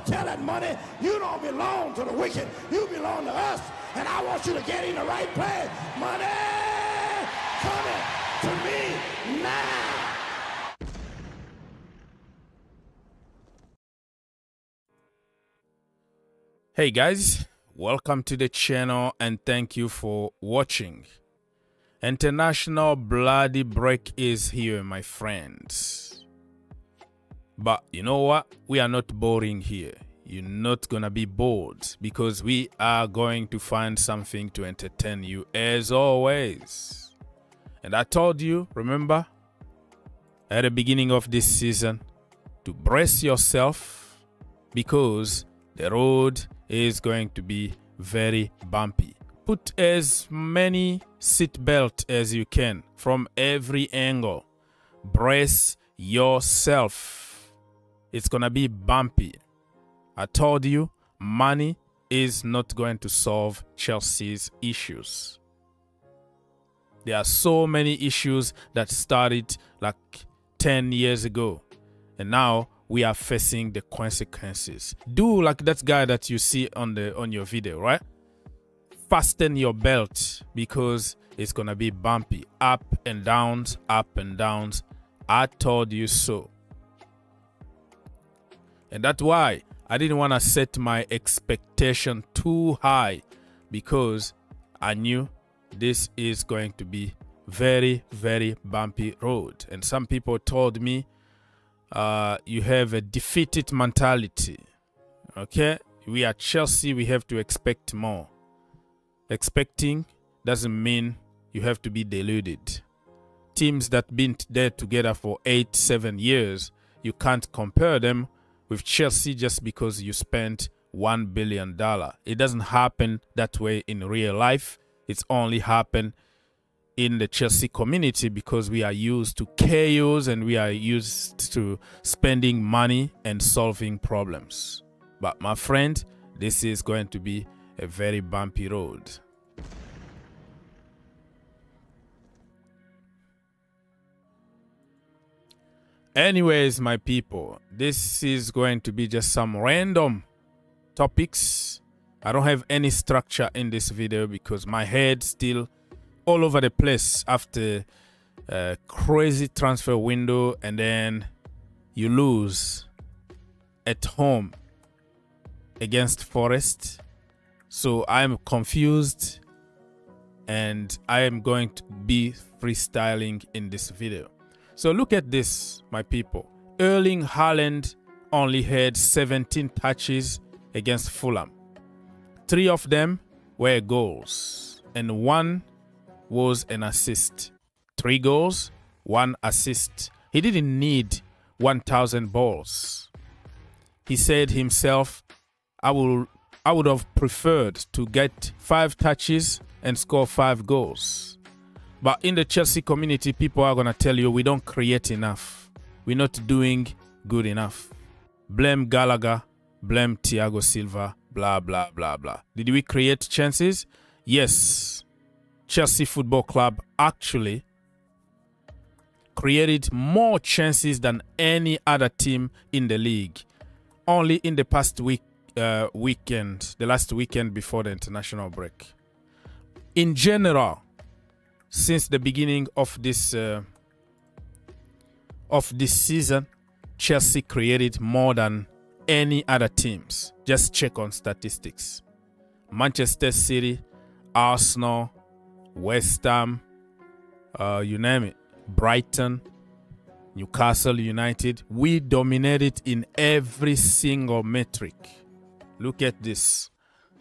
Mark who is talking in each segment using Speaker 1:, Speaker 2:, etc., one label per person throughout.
Speaker 1: tell that money, you don't belong to the wicked. You belong to us. And I want you to get in the right place. Money coming to me now.
Speaker 2: Hey guys, welcome to the channel and thank you for watching. International bloody break is here, my friends. But you know what? We are not boring here. You're not gonna be bored because we are going to find something to entertain you as always. And I told you, remember, at the beginning of this season, to brace yourself because the road is going to be very bumpy. Put as many seat belts as you can from every angle. Brace yourself. It's gonna be bumpy. I told you, money is not going to solve Chelsea's issues. There are so many issues that started like 10 years ago, and now we are facing the consequences. Do like that guy that you see on your video, right? Fasten your belt because it's gonna be bumpy. Up and downs, up and downs. I told you so. And that's why I didn't want to set my expectation too high, because I knew this is going to be very, very bumpy road. And some people told me, you have a defeated mentality. Okay, we are Chelsea, we have to expect more. Expecting doesn't mean you have to be deluded. Teams that been there together for 8-7 years, you can't compare them with Chelsea just because you spent $1 billion. It doesn't happen that way in real life. It's only happened in the Chelsea community because we are used to chaos and we are used to spending money and solving problems. But my friend, this is going to be a very bumpy road. Anyways, my people, this is going to be just some random topics. I don't have any structure in this video because my head still all over the place after a crazy transfer window, and then you lose at home against Forest. So I'm confused and I am going to be freestyling in this video. So look at this, my people. Erling Haaland only had 17 touches against Fulham. 3 of them were goals and 1 was an assist. 3 goals, 1 assist. He didn't need 1,000 balls. He said himself, I would have preferred to get 5 touches and score 5 goals. But in the Chelsea community, people are going to tell you we don't create enough. We're not doing good enough. Blame Gallagher, blame Thiago Silva, blah, blah, blah, blah. Did we create chances? Yes. Chelsea Football Club actually created more chances than any other team in the league. Only in the past weekend, the last weekend before the international break. In general, since the beginning of this season, Chelsea created more than any other teams. Just check on statistics. Manchester City, Arsenal, West Ham, you name it, Brighton, Newcastle United, we dominated in every single metric. Look at this.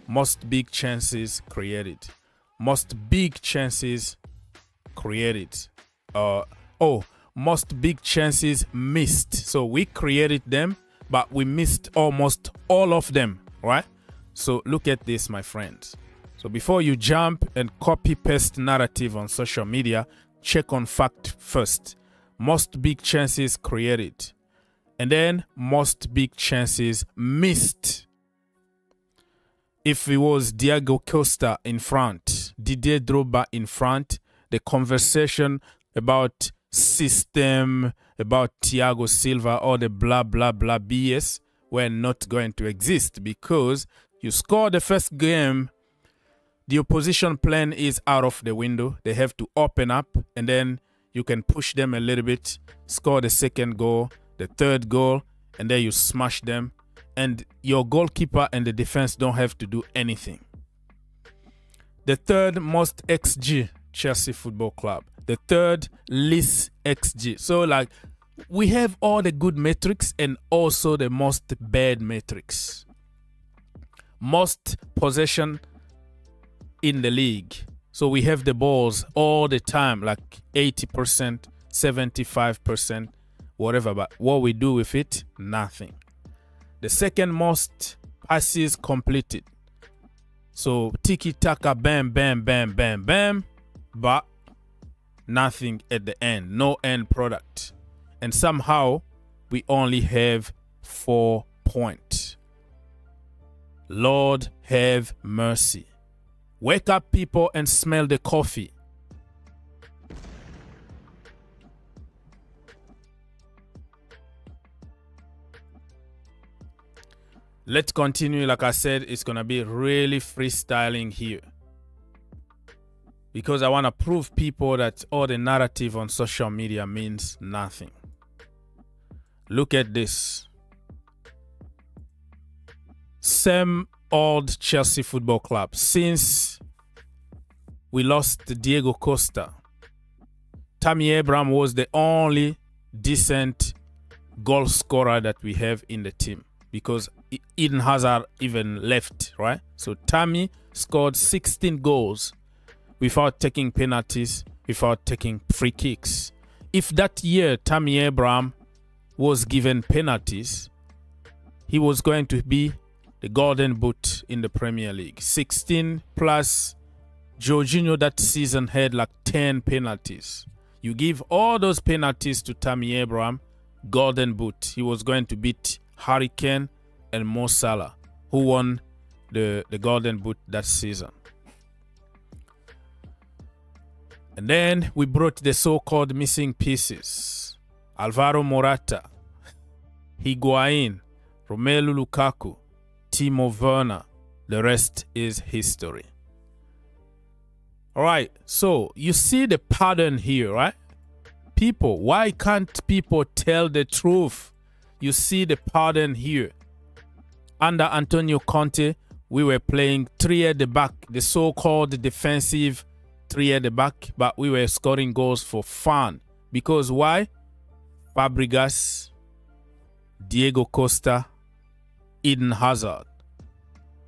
Speaker 2: Most big chances created. Most big chances created. Most big chances missed. So we created them, but we missed almost all of them, right? So look at this, my friends. So before you jump and copy paste narrative on social media, check on fact first. Most big chances created, and then most big chances missed. If it was Diego Costa in front, Didier Drogba in front, the conversation about system, about Thiago Silva, or the blah blah blah BS were not going to exist, because you score the first game, the opposition plan is out of the window. They have to open up, and then you can push them a little bit, score the second goal, the third goal, and then you smash them. And your goalkeeper and the defense don't have to do anything. The third most XG, Chelsea Football Club. The third least XG. So like, we have all the good metrics and also the most bad metrics. Most possession in the league. So we have the balls all the time, like 80%, 75%, whatever. But what we do with it, nothing. The second most passes completed. So tiki-taka, bam, bam, bam, bam, bam. But nothing at the end. No end product. And somehow we only have 4 points. Lord have mercy. Wake up, people, and smell the coffee. Let's continue. Like I said, it's going to be really freestyling here, because I want to prove people that all the narrative on social media means nothing. Look at this. Same old Chelsea Football Club. Since we lost Diego Costa, Tammy Abraham was the only decent goal scorer that we have in the team, because Eden Hazard even left, right? So Tammy scored 16 goals without taking penalties, without taking free kicks. If that year Tammy Abraham was given penalties, he was going to be the golden boot in the Premier League. 16 plus Jorginho that season had like 10 penalties. You give all those penalties to Tammy Abraham, golden boot. He was going to beat Harry Kane and Mo Salah, who won the golden boot that season. And then we brought the so-called missing pieces. Alvaro Morata, Higuain, Romelu Lukaku, Timo Werner. The rest is history. All right, so you see the pattern here, right? People, why can't people tell the truth? You see the pattern here. Under Antonio Conte, we were playing 3 at the back, the so-called defensive 3 at the back, but we were scoring goals for fun. Because why? Fabregas, Diego Costa, Eden Hazard.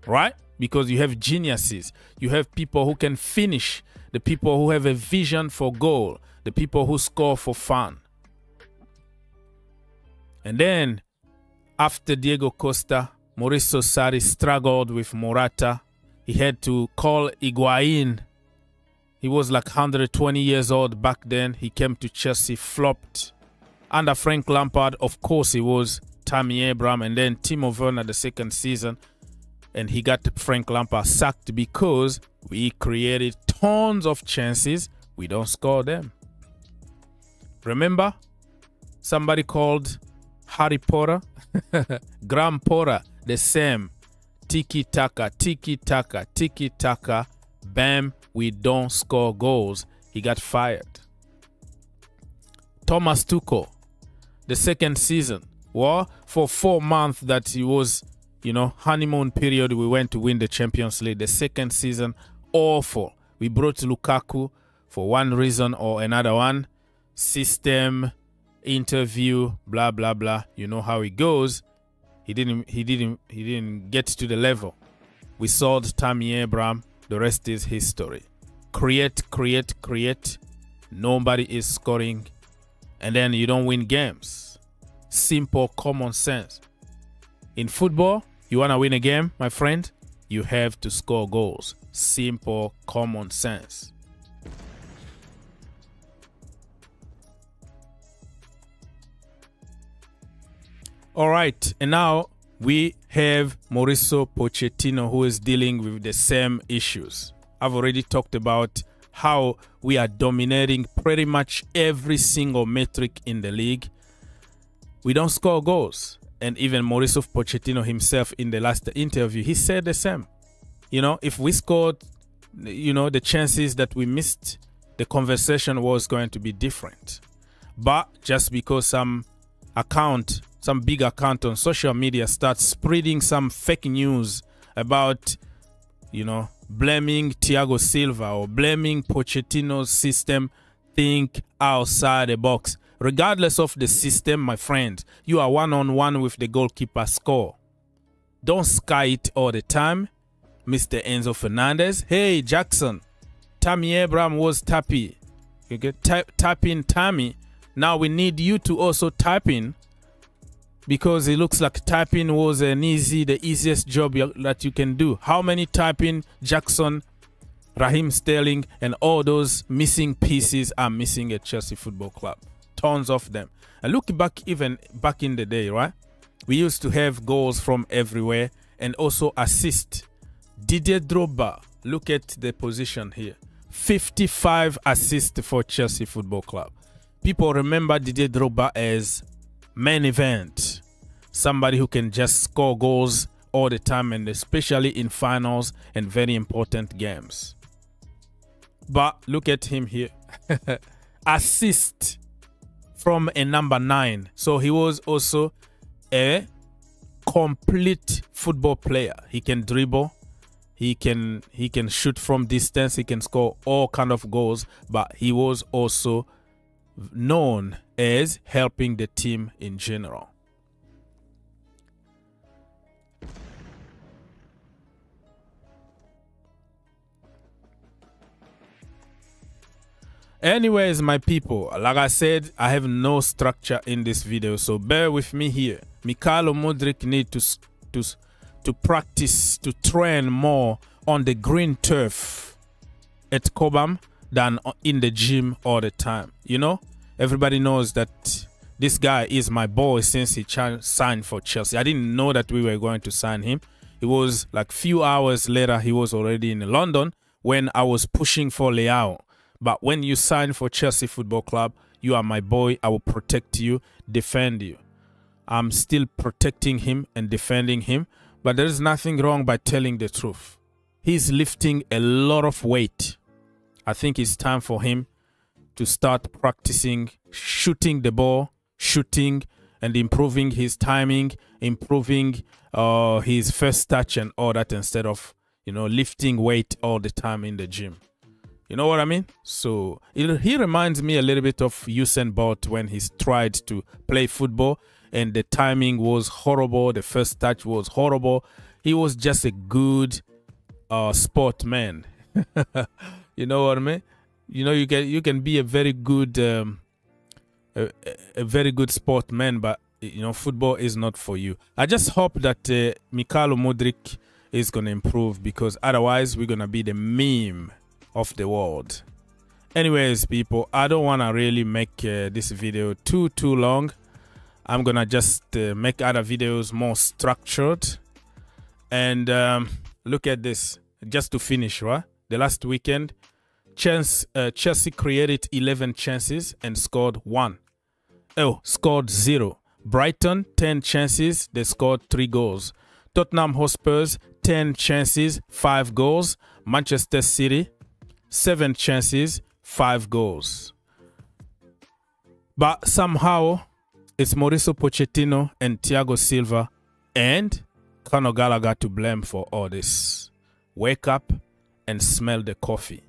Speaker 2: Right? Because you have geniuses. You have people who can finish. The people who have a vision for goal. The people who score for fun. And then, after Diego Costa, Mauricio Sarri struggled with Morata. He had to call Higuain. He was like 120 years old back then. He came to Chelsea, flopped. Under Frank Lampard, of course, he was Tammy Abraham. And then Timo Werner the second season. And he got Frank Lampard sacked because we created tons of chances. We don't score them. Remember? Somebody called Harry Potter, Graham Potter, the same. Tiki-taka, tiki-taka, tiki-taka. Bam, we don't score goals. He got fired. Thomas Tuchel, the second season. Well, for 4 months that he was, you know, honeymoon period, we went to win the Champions League. The second season, awful. We brought Lukaku for one reason or another one. System, interview, blah blah blah. You know how it goes. He didn't get to the level. We sold Tammy Abraham. The rest is history. Create. Nobody is scoring, and then you don't win games. Simple common sense. In football, you want to win a game, my friend, you have to score goals. Simple common sense. All right, and now we have Mauricio Pochettino, who is dealing with the same issues. I've already talked about how we are dominating pretty much every single metric in the league. We don't score goals. And even Mauricio Pochettino himself in the last interview, he said the same. You know, if we scored, you know, the chances that we missed, the conversation was going to be different. But just because some big account on social media starts spreading some fake news about, you know, blaming Thiago Silva or blaming Pochettino's system, think outside the box. Regardless of the system, my friend, you are one-on-one with the goalkeeper score. Don't sky it all the time. Mr. Enzo Fernandez. Hey, Jackson. Tammy Abraham was tappy. You get tap in Tammy. Now we need you to also type in, because it looks like typing was the easiest job that you can do. How many typing Jackson, Raheem Sterling, and all those missing pieces are missing at Chelsea Football Club? Tons of them. And look back, even back in the day, right? We used to have goals from everywhere and also assist. Didier Drogba, look at the position here. 55 assists for Chelsea Football Club. People remember Didier Drogba as main event. Somebody who can just score goals all the time, and especially in finals and very important games. But look at him here. Assist from a number 9. So he was also a complete football player. He can dribble, he can shoot from distance, he can score all kind of goals, but he was also known as helping the team in general. Anyways, my people, like I said, I have no structure in this video, so bear with me here. Mikhailo Mudryk need to practice, to train more on the green turf at Cobham than in the gym all the time. You know, everybody knows that this guy is my boy since he signed for Chelsea. I didn't know that we were going to sign him. It was like few hours later, he was already in London when I was pushing for Leao. But when you sign for Chelsea Football Club, you are my boy. I will protect you, defend you. I'm still protecting him and defending him. But there is nothing wrong by telling the truth. He's lifting a lot of weight. I think it's time for him to start practicing shooting the ball, shooting and improving his timing, improving his first touch and all that, instead of, you know, lifting weight all the time in the gym. You know what I mean? So he reminds me a little bit of Usain Bolt when he tried to play football and the timing was horrible. The first touch was horrible. He was just a good sportman. You know what I mean? You know, you can be a very good sportman, but you know, football is not for you. I just hope that Mikhailo Mudryk is gonna improve, because otherwise we're gonna be the meme of the world. Anyways, people, I don't want to really make this video too long. I'm gonna just make other videos more structured. And look at this, just to finish, right? The last weekend, Chelsea created 11 chances and scored 1. Oh, scored 0. Brighton, 10 chances, they scored 3 goals. Tottenham Hotspurs, 10 chances, 5 goals. Manchester City, 7 chances, 5 goals. But somehow, it's Mauricio Pochettino and Thiago Silva and Conor Gallagher to blame for all this. Wake up and smell the coffee.